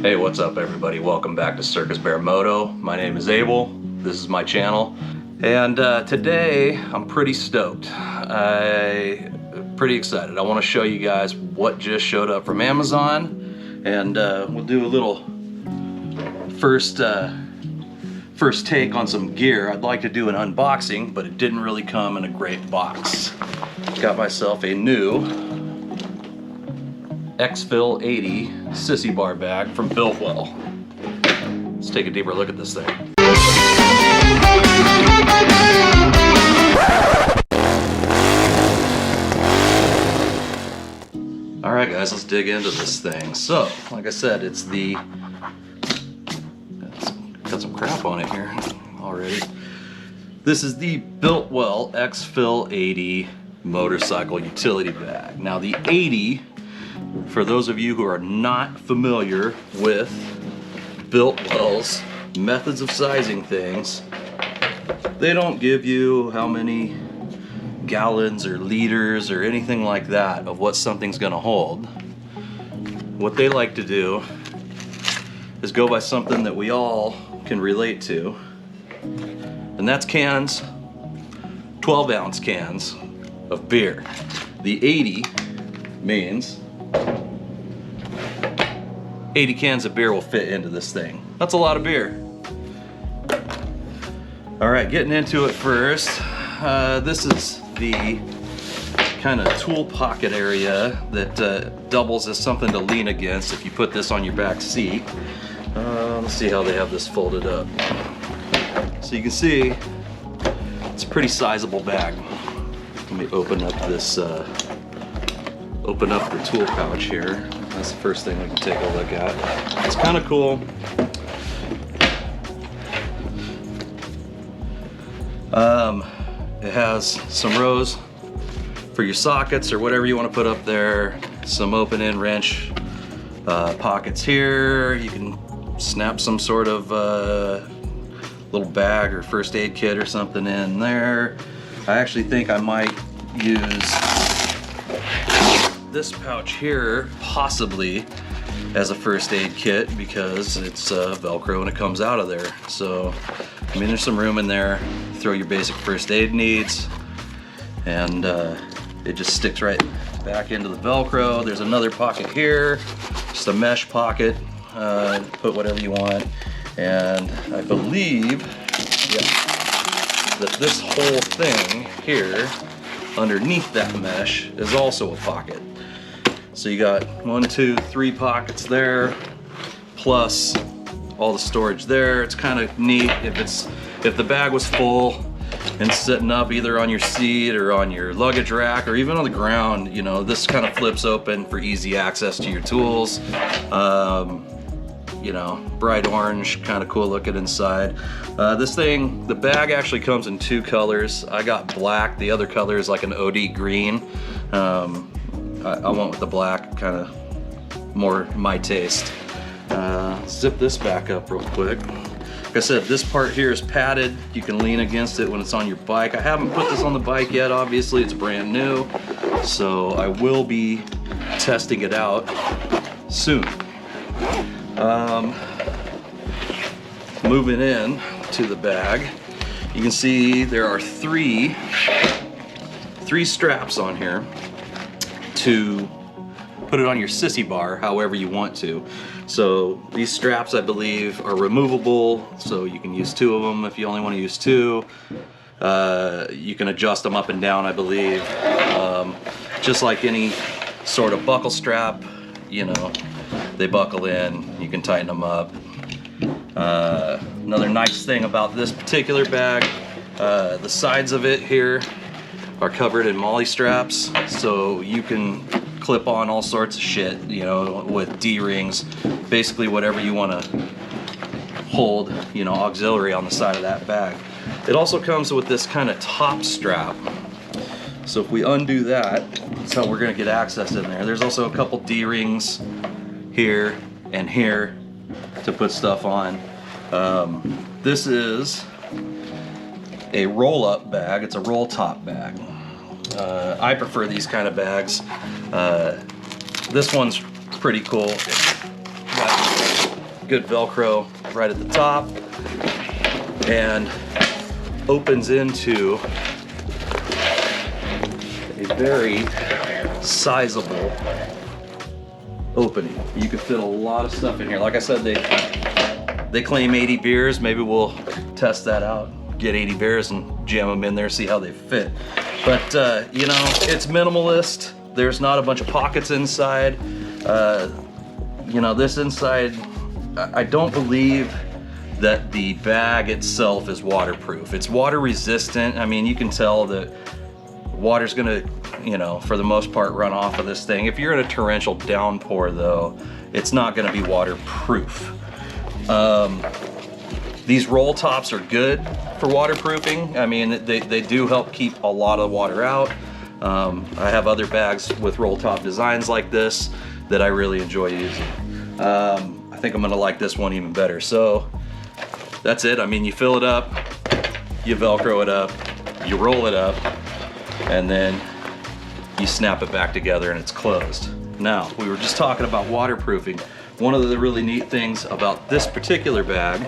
Hey, what's up everybody? Welcome back to Circus Moto. My name is Abel. This is my channel. And today I'm pretty stoked. Pretty excited. I want to show you guys what just showed up from Amazon. And we'll do a little first take on some gear. I'd like to do an unboxing, but it didn't really come in a great box. Got myself a new Exfil-80 Sissy Bar Bag from Bilwell. Let's take a deeper look at this thing. Alright guys, let's dig into this thing. So, like I said, it's the... got some crap on it here already. This is the Bilwell Exfil-80 motorcycle utility bag. Now the 80, for those of you who are not familiar with Bilwell's methods of sizing things, they don't give you how many gallons or liters or anything like that of what something's gonna hold. What they like to do is go by something that we all can relate to, and that's cans, 12-ounce cans of beer. The 80 means 80 cans of beer will fit into this thing. That's a lot of beer. All right, getting into it first. This is the kind of tool pocket area that doubles as something to lean against if you put this on your back seat. Let's see how they have this folded up. So you can see it's a pretty sizable bag. Let me open up this, open up the tool pouch here. That's the first thing we can take a look at. It's kind of cool. It has some rows for your sockets or whatever you want to put up there. Some open-end wrench pockets here. You can snap some sort of little bag or first aid kit or something in there. I actually think I might use this pouch here possibly as a first aid kit because it's Velcro and it comes out of there. So, I mean, there's some room in there. Throw your basic first aid needs, and it just sticks right back into the Velcro. There's another pocket here, just a mesh pocket. Put whatever you want. And I believe, yeah, that this whole thing here underneath that mesh is also a pocket. So you got 1, 2, 3 pockets there, plus all the storage there. It's kind of neat if the bag was full and sitting up either on your seat or on your luggage rack or even on the ground, you know, this kind of flips open for easy access to your tools. You know, bright orange, kind of cool looking inside. This thing, the bag actually comes in 2 colors. I got black, the other color is like an OD green. I went with the black, kind of more my taste. Zip this back up real quick. Like I said, this part here is padded. You can lean against it when it's on your bike. I haven't put this on the bike yet, obviously, it's brand new. So I will be testing it out soon. Moving in to the bag, you can see there are three straps on here to put it on your sissy bar however you want to. So these straps, I believe, are removable, so you can use 2 of them if you only want to use 2. You can adjust them up and down, I believe. Just like any sort of buckle strap, you know, they buckle in, you can tighten them up. Another nice thing about this particular bag, the sides of it here are covered in molly straps, so you can clip on all sorts of shit, you know, with D-rings, basically whatever you want to hold, you know, auxiliary on the side of that bag. It also comes with this kind of top strap. So if we undo that, that's how we're going to get access in there. There's also a couple D-rings here and here to put stuff on. This is a roll-up bag. It's a roll-top bag. I prefer these kind of bags. This one's pretty cool. Got good Velcro right at the top, and opens into a very sizable opening. You can fit a lot of stuff in here. Like I said, they claim 80 beers. Maybe we'll test that out. Get 80 beers and jam them in there, see how they fit. But you know, it's minimalist. There's not a bunch of pockets inside. You know, this inside, I don't believe that the bag itself is waterproof. It's water resistant. I mean, you can tell that water's gonna, you know, for the most part run off of this thing. If you're in a torrential downpour though, it's not gonna be waterproof. These roll tops are good for waterproofing. I mean, they do help keep a lot of water out. I have other bags with roll top designs like this that I really enjoy using. I think I'm gonna like this one even better. So that's it. I mean, you fill it up, you Velcro it up, you roll it up, and then you snap it back together and it's closed. Now, we were just talking about waterproofing. One of the really neat things about this particular bag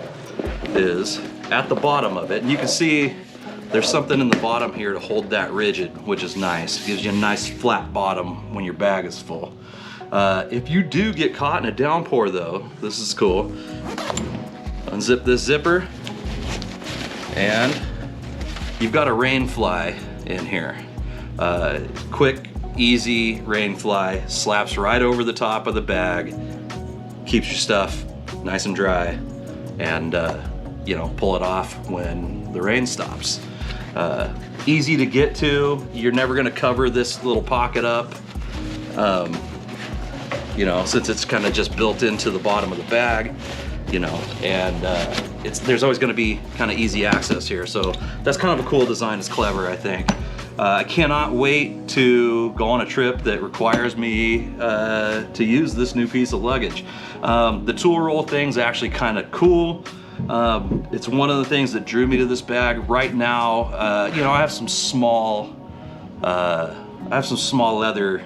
is at the bottom of it, and you can see there's something in the bottom here to hold that rigid, which is nice. It gives you a nice flat bottom when your bag is full. If you do get caught in a downpour though, this is cool. Unzip this zipper, and you've got a rain fly in here. Quick, easy rain fly, slaps right over the top of the bag, keeps your stuff nice and dry, and you know, pull it off when the rain stops. Easy to get to. You're never gonna cover this little pocket up. You know, since it's kind of just built into the bottom of the bag, you know, and there's always gonna be kind of easy access here. So that's kind of a cool design. It's clever, I think. I cannot wait to go on a trip that requires me to use this new piece of luggage. The tool roll thing's actually kind of cool. It's one of the things that drew me to this bag. Right now, you know, I have some small leather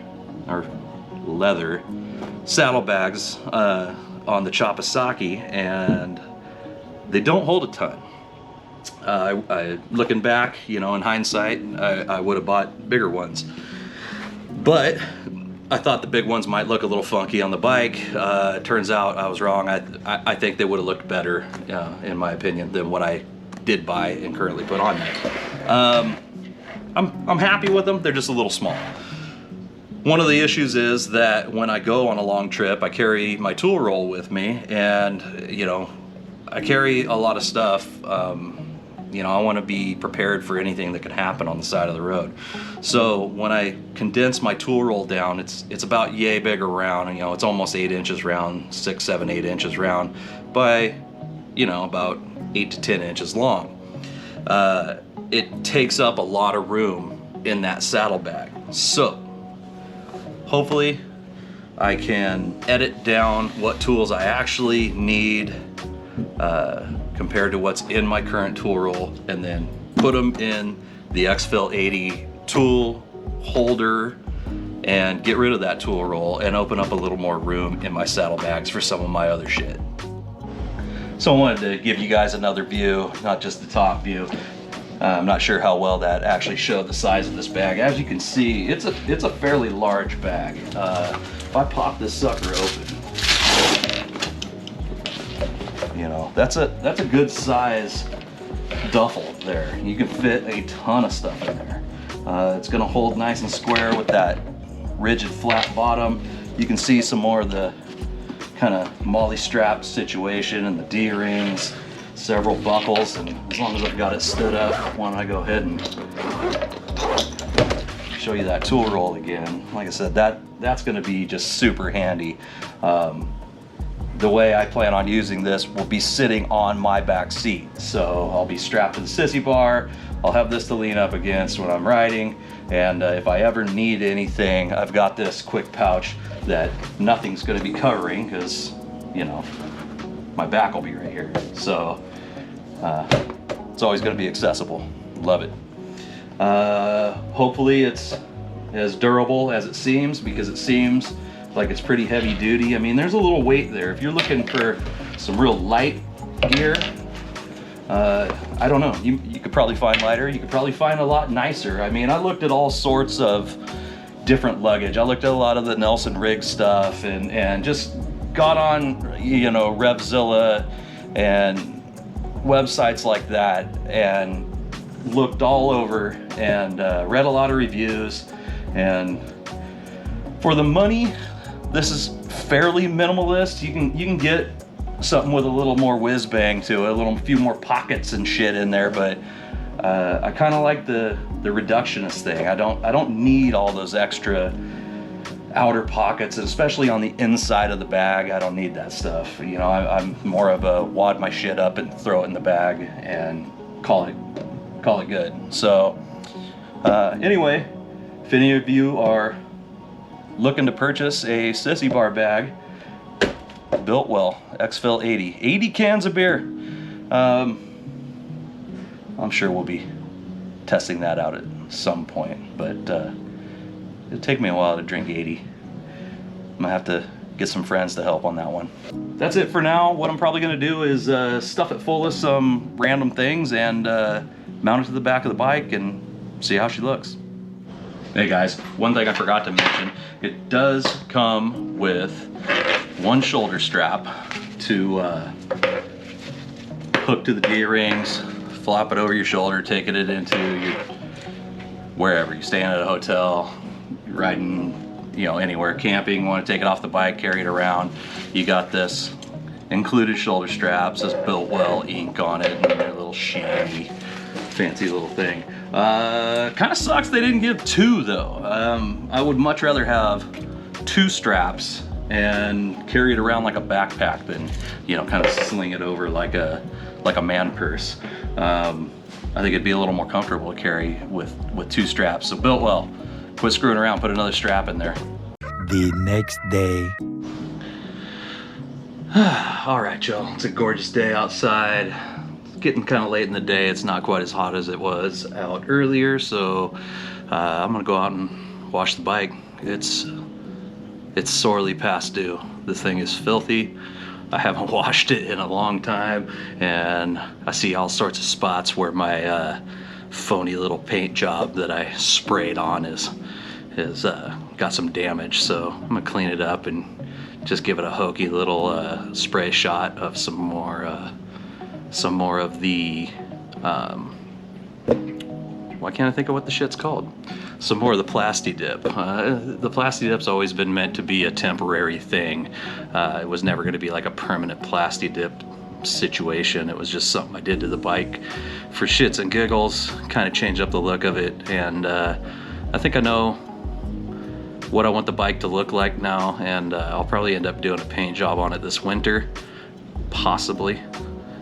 saddlebags on the Chopasaki, and they don't hold a ton. Looking back, you know, in hindsight, I would have bought bigger ones, but I thought the big ones might look a little funky on the bike. Turns out I was wrong. I think they would have looked better, in my opinion, than what I did buy and currently put on there. I'm happy with them. They're just a little small. One of the issues is that when I go on a long trip, I carry my tool roll with me, and you know, I carry a lot of stuff. You know, I want to be prepared for anything that could happen on the side of the road. So when I condense my tool roll down, it's about yay big around, and you know, it's almost 8 inches round, 6, 7, 8 inches round, by, you know, about 8 to 10 inches long. It takes up a lot of room in that saddlebag. So hopefully I can edit down what tools I actually need compared to what's in my current tool roll, and then put them in the Exfil-80 tool holder and get rid of that tool roll and open up a little more room in my saddlebags for some of my other shit. So I wanted to give you guys another view, not just the top view. I'm not sure how well that actually showed the size of this bag. As you can see, it's a fairly large bag. If I pop this sucker open, you know, that's a good size duffel there. You can fit a ton of stuff in there. It's gonna hold nice and square with that rigid flat bottom. You can see some more of the kind of molly strap situation and the D-rings, several buckles, and as long as I've got it stood up, why don't I go ahead and show you that tool roll again. Like I said, that's gonna be just super handy. The way I plan on using this will be sitting on my back seat. So I'll be strapped to the Sissy Bar. I'll have this to lean up against when I'm riding. And if I ever need anything, I've got this quick pouch that nothing's gonna be covering, because, you know, my back will be right here. So it's always gonna be accessible. Love it. Hopefully it's as durable as it seems, because it seems like it's pretty heavy duty. I mean, there's a little weight there. If you're looking for some real light gear, I don't know, you could probably find lighter. You could probably find a lot nicer. I mean, I looked at all sorts of different luggage. I looked at a lot of the Nelson Rig stuff and just got on, you know, Revzilla and websites like that and looked all over and read a lot of reviews. And for the money, this is fairly minimalist. You can get something with a little more whiz bang to it, a few more pockets and shit in there, but I kind of like the reductionist thing. I don't need all those extra outer pockets, and especially on the inside of the bag, I don't need that stuff. You know, I'm more of a wad my shit up and throw it in the bag and call it good. So anyway, if any of you are looking to purchase a Sissy Bar bag, Bilwell Exfil-80, 80 cans of beer. I'm sure we'll be testing that out at some point, but it'll take me a while to drink 80. I'm gonna have to get some friends to help on that one. That's it for now. What I'm probably gonna do is stuff it full of some random things and mount it to the back of the bike and see how she looks. Hey guys, one thing I forgot to mention, it does come with one shoulder strap to hook to the D-rings, flop it over your shoulder, taking it into your wherever. You're staying at a hotel, you're riding, you know, anywhere, camping, you want to take it off the bike, carry it around. You got this included shoulder strap, says Bilwell ink on it, and their little shiny, fancy little thing. Kind of sucks they didn't give two though. I would much rather have two straps and carry it around like a backpack than, you know, kind of sling it over like a man purse. I think it'd be a little more comfortable to carry with two straps. So Bilwell, quit screwing around, put another strap in there. The next day. All right, y'all, it's a gorgeous day outside. It's getting kind of late in the day. It's not quite as hot as it was out earlier, so I'm gonna go out and wash the bike. It's sorely past due. This thing is filthy. I haven't washed it in a long time, and I see all sorts of spots where my phony little paint job that I sprayed on is got some damage. So I'm gonna clean it up and just give it a hokey little spray shot of some more of the why can't I think of what the shit's called? Some more of the Plasti Dip. The Plasti Dip's always been meant to be a temporary thing. It was never going to be like a permanent Plasti Dip situation. It was just something I did to the bike for shits and giggles, kind of change up the look of it, and I think I know what I want the bike to look like now, and I'll probably end up doing a paint job on it this winter, possibly.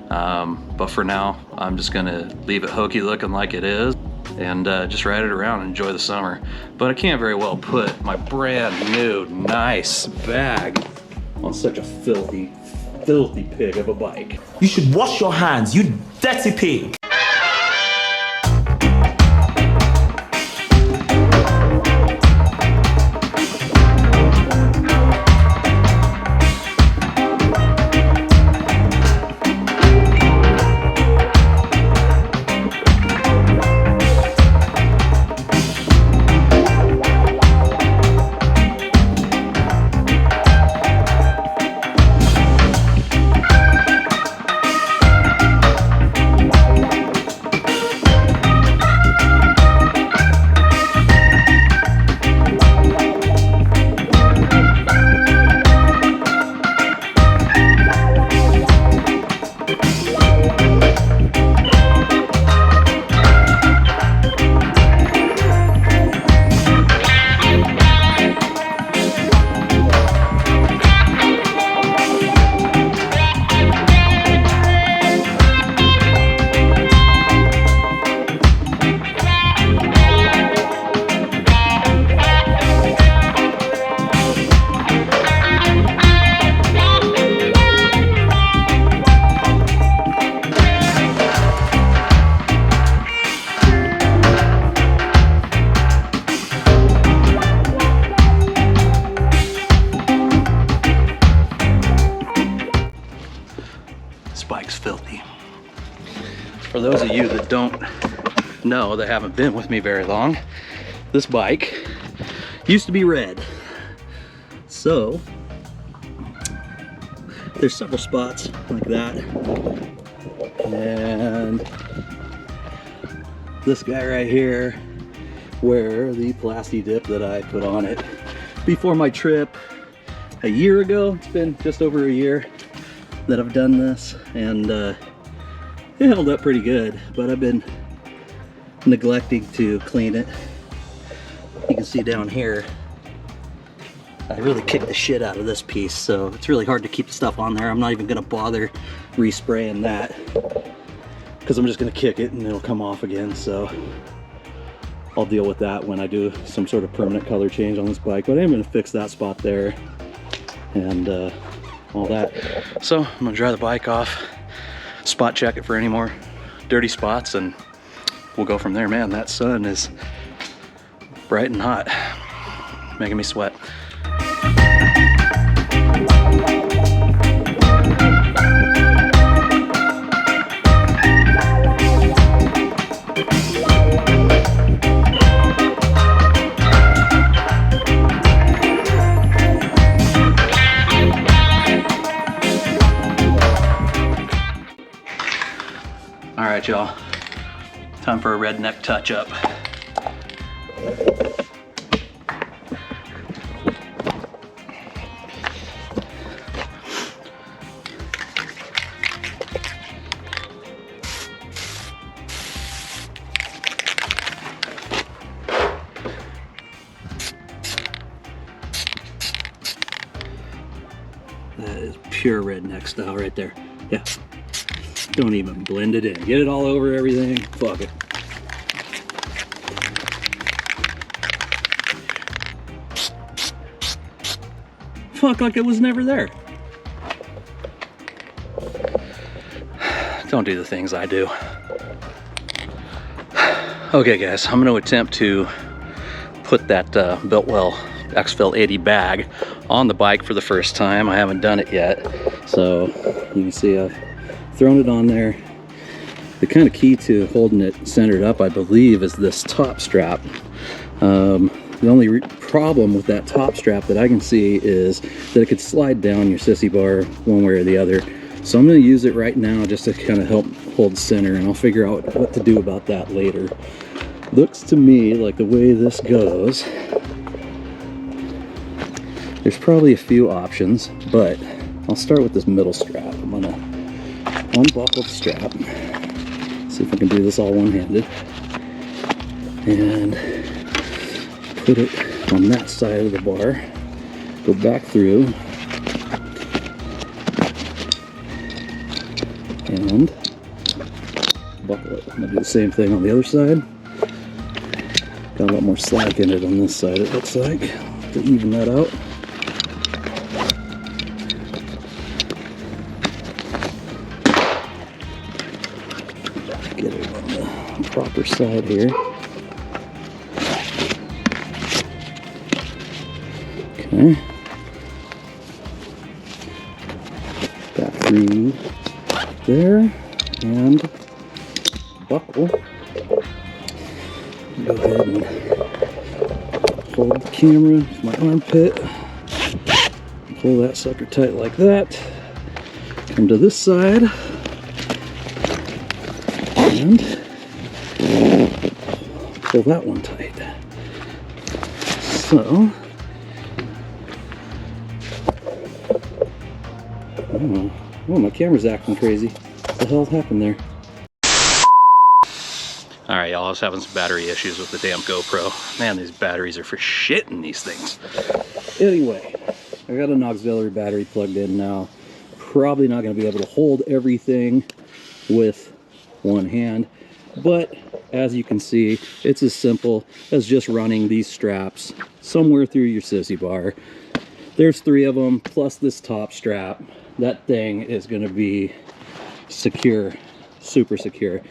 But for now, I'm just gonna leave it hokey looking like it is and just ride it around and enjoy the summer. But I can't very well put my brand new nice bag on such a filthy pig of a bike. You should wash your hands, you dirty pig. this bike's filthy. For those of you that don't know, that haven't been with me very long, this bike used to be red. So there's several spots like that, and this guy right here where the plasti dip that I put on it before my trip a year ago. It's been just over a year that I've done this, and it held up pretty good, but I've been neglecting to clean it. You can see down here I really kicked the shit out of this piece, so it's really hard to keep the stuff on there. I'm not even gonna bother respraying that because I'm just gonna kick it and it'll come off again. So I'll deal with that when I do some sort of permanent color change on this bike, but I am gonna fix that spot there and all that. So I'm gonna dry the bike off, spot check it for any more dirty spots, and we'll go from there. Man, that sun is bright and hot, making me sweat. All right, y'all, time for a redneck touch-up. That is pure redneck style right there. Yeah. Don't even blend it in. Get it all over everything. Fuck it. Fuck like it was never there. Don't do the things I do. Okay guys, I'm going to attempt to put that Bilwell Exfil-80 bag on the bike for the first time. I haven't done it yet. So you can see I've thrown it on there. The kind of key to holding it centered up, I believe, is this top strap. The only problem with that top strap that I can see is that it could slide down your sissy bar one way or the other. So I'm going to use it right now just to kind of help hold center, and I'll figure out what to do about that later. Looks to me like the way this goes, there's probably a few options, but I'll start with this middle strap. I'm going to unbuckle the strap, see if I can do this all one-handed, and put it on that side of the bar, go back through, and buckle it. I'm going to do the same thing on the other side. Got a lot more slack in it on this side, it looks like, to even that out. Get it on the proper side here. Okay. Back through there and buckle. Go ahead and hold the camera with my armpit. Pull that sucker tight like that. Come to this side. And pull that one tight. So, oh, my camera's acting crazy. What the hell happened there? All right, y'all, I was having some battery issues with the damn GoPro. Man, these batteries are for shit in these things. Anyway, I got an auxiliary battery plugged in now. Probably not going to be able to hold everything with one hand, but as you can see, it's as simple as just running these straps somewhere through your sissy bar. There's 3 of them plus this top strap. That thing is going to be secure, super secure.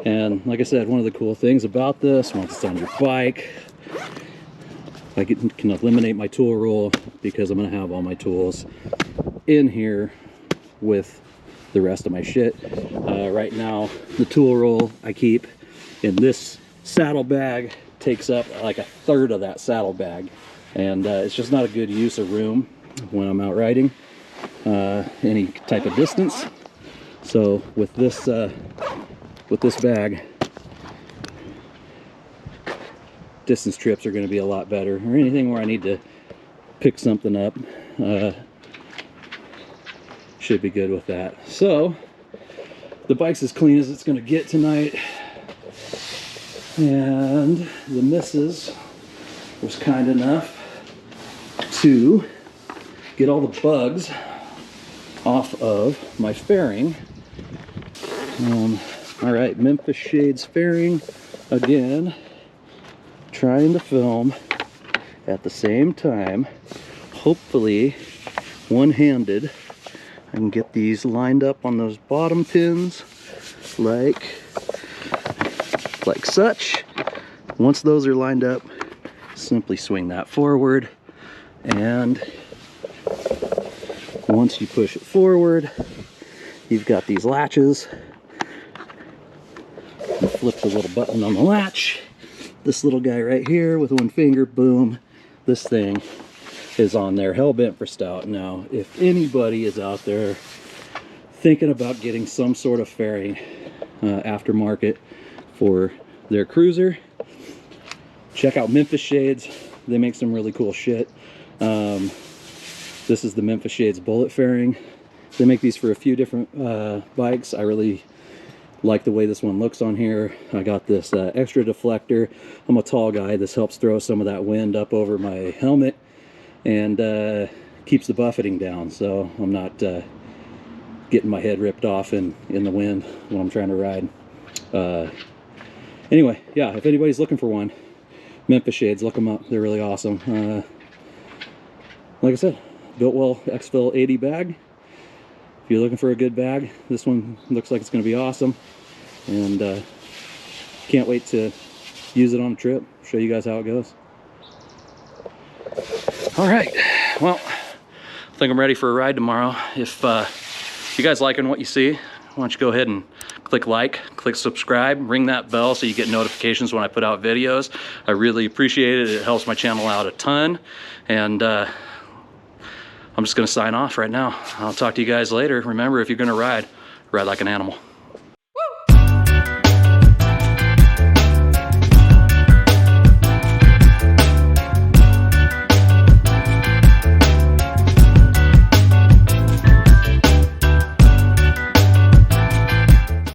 And like I said, one of the cool things about this, once it's on your bike, I can eliminate my tool roll because I'm going to have all my tools in here with the rest of my shit. Right now, the tool roll I keep in this saddle bag takes up like 1/3 of that saddle bag, and it's just not a good use of room when I'm out riding any type of distance. So with this bag, distance trips are going to be a lot better, or anything where I need to pick something up should be good with that. So the bike's as clean as it's going to get tonight, and the missus was kind enough to get all the bugs off of my fairing. All right, Memphis Shades fairing again, trying to film at the same time, hopefully one-handed. I can get these lined up on those bottom pins like such. Once those are lined up, simply swing that forward, and once you push it forward, you've got these latches. You flip the little button on the latch. This little guy right here with one finger, boom, this thing is on there, hell-bent for stout. Now, if anybody is out there thinking about getting some sort of fairing aftermarket for their cruiser, check out Memphis Shades. They make some really cool shit. This is the Memphis Shades bullet fairing. They make these for a few different bikes. I really like the way this one looks on here. I got this extra deflector. I'm a tall guy. This helps throw some of that wind up over my helmet and keeps the buffeting down, so I'm not getting my head ripped off in the wind when I'm trying to ride. Anyway, yeah, if anybody's looking for one, Memphis Shades, look them up. They're really awesome. Like I said, Bilwell Exfil-80 bag. If you're looking for a good bag, this one looks like it's going to be awesome, and can't wait to use it on a trip, show you guys how it goes. All right, well, I think I'm ready for a ride tomorrow. If you guys liking what you see, why don't you go ahead and click like, click subscribe, ring that bell so you get notifications when I put out videos. I really appreciate it. It helps my channel out a ton, and I'm just gonna sign off right now. I'll talk to you guys later. Remember, if you're gonna ride, ride like an animal.